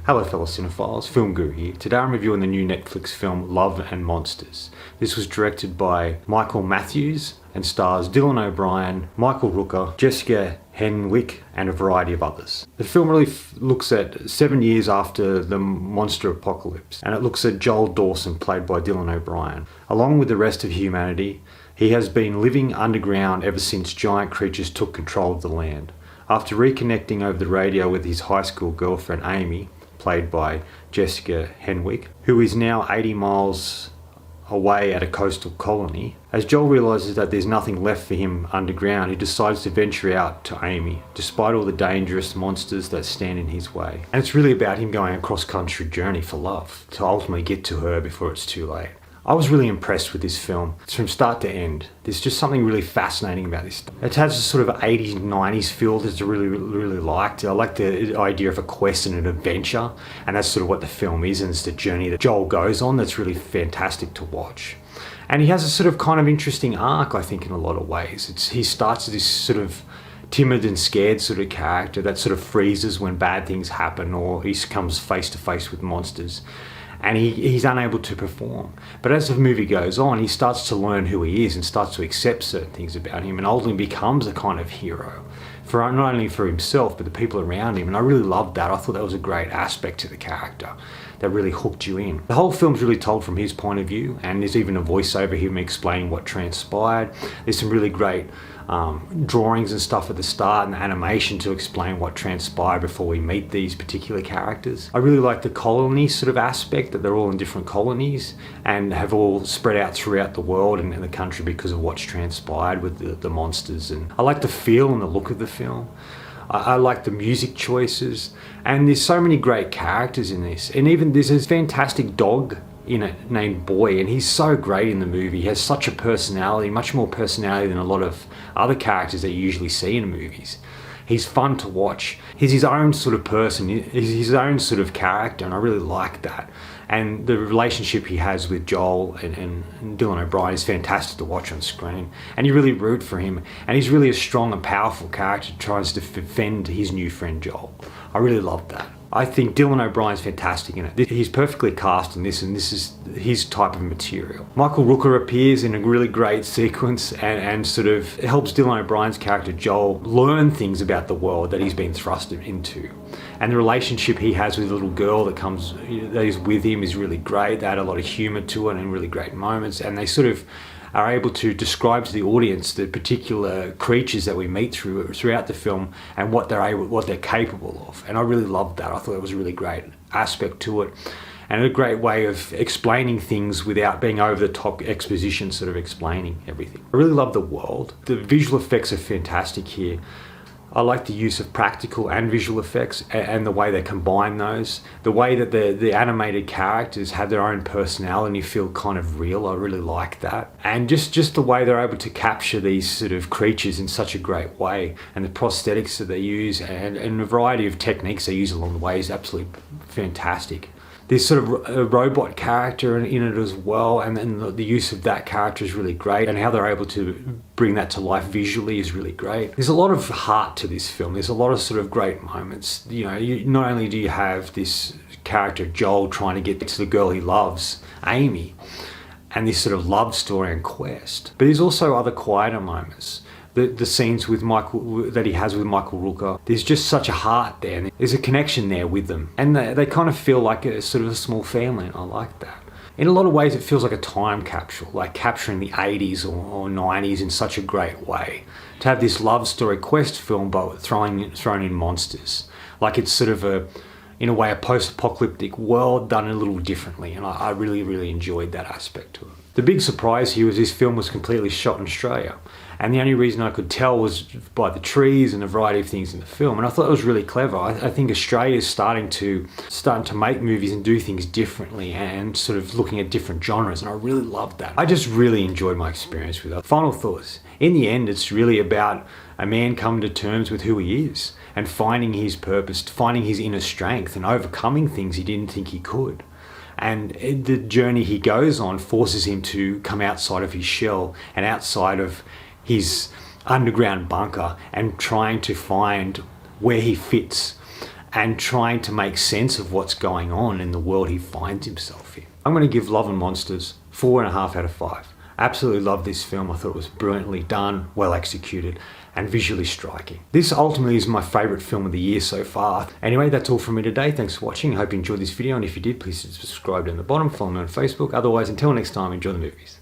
Hello fellow cinephiles, Film Guru here. Today I'm reviewing the new Netflix film Love and Monsters. This was directed by Michael Matthews and stars Dylan O'Brien, Michael Rooker, Jessica Henwick and a variety of others. The film really looks at 7 years after the monster apocalypse, and it looks at Joel Dawson, played by Dylan O'Brien. Along with the rest of humanity, he has been living underground ever since giant creatures took control of the land. After reconnecting over the radio with his high school girlfriend Amy, played by Jessica Henwick, who is now 80 miles away at a coastal colony. As Joel realises that there's nothing left for him underground, he decides to venture out to Amy, despite all the dangerous monsters that stand in his way. And it's really about him going a cross-country journey for love, to ultimately get to her before it's too late. I was really impressed with this film. It's from start to end. There's just something really fascinating about this. It has a sort of 80s, 90s feel that I really liked. I like the idea of a quest and an adventure, and that's sort of what the film is, and it's the journey that Joel goes on that's really fantastic to watch. And he has a sort of kind of interesting arc, I think, in a lot of ways. He starts as this sort of timid and scared sort of character that sort of freezes when bad things happen or he comes face to face with monsters. And he's unable to perform. But as the movie goes on, he starts to learn who he is and starts to accept certain things about him and ultimately becomes a kind of hero, for not only for himself, but the people around him. And I really loved that. I thought that was a great aspect to the character that really hooked you in. The whole film's really told from his point of view, and there's even a voiceover him explaining what transpired. There's some really great drawings and stuff at the start and animation to explain what transpired before we meet these particular characters. I really like the colony sort of aspect, that they're all in different colonies and have all spread out throughout the world and in the country because of what's transpired with the monsters. And I like the feel and the look of the film. I like the music choices, and there's so many great characters in this. And even there's this fantastic dog in it named Boy, and he's so great in the movie. He has such a personality, much more personality than a lot of other characters that you usually see in movies. He's fun to watch. He's his own sort of person. He's his own sort of character, and I really like that. And the relationship he has with Joel and Dylan O'Brien is fantastic to watch on screen. And you really root for him. And he's really a strong and powerful character who tries to defend his new friend Joel. I really love that. I think Dylan O'Brien's fantastic in it. He's perfectly cast in this, and this is his type of material. Michael Rooker appears in a really great sequence and sort of helps Dylan O'Brien's character Joel learn things about the world that he's been thrust into. And the relationship he has with the little girl that is with him is really great. They add a lot of humour to it and really great moments, and they sort of are able to describe to the audience the particular creatures that we meet throughout the film and what they're capable of. And I really loved that. I thought it was a really great aspect to it, and a great way of explaining things without being over the top exposition, sort of explaining everything. I really love the world. The visual effects are fantastic here. I like the use of practical and visual effects and the way they combine those. The way that the animated characters have their own personality and feel kind of real. I really like that. And just the way they're able to capture these sort of creatures in such a great way, and the prosthetics that they use and a variety of techniques they use along the way is absolutely fantastic. There's sort of a robot character in it as well, and then the use of that character is really great, and how they're able to bring that to life visually is really great. There's a lot of heart to this film. There's a lot of sort of great moments. Not only do you have this character Joel trying to get to the girl he loves, Amy, and this sort of love story and quest, but there's also other quieter moments. The scenes with Michael that he has with Michael Rooker, there's just such a heart there, and there's a connection there with them, and they kind of feel like a sort of a small family, and I like that. In a lot of ways it feels like a time capsule, like capturing the 80s or 90s in such a great way. To have this love story quest film but thrown in monsters, like it's sort of in a way a post-apocalyptic world done a little differently, and I really enjoyed that aspect to it. The big surprise here was this film was completely shot in Australia, and the only reason I could tell was by the trees and a variety of things in the film, and I thought it was really clever. I think Australia is starting to make movies and do things differently and sort of looking at different genres, and I really loved that. I just really enjoyed my experience with it. Final thoughts. In the end, it's really about a man coming to terms with who he is and finding his purpose, finding his inner strength and overcoming things he didn't think he could. And the journey he goes on forces him to come outside of his shell and outside of his underground bunker and trying to find where he fits and trying to make sense of what's going on in the world he finds himself in. I'm going to give Love and Monsters 4.5 out of 5. Absolutely love this film. I thought it was brilliantly done, well executed, and visually striking. This ultimately is my favourite film of the year so far. Anyway, that's all from me today. Thanks for watching. I hope you enjoyed this video, and if you did, please subscribe down the bottom, follow me on Facebook. Otherwise, until next time, enjoy the movies.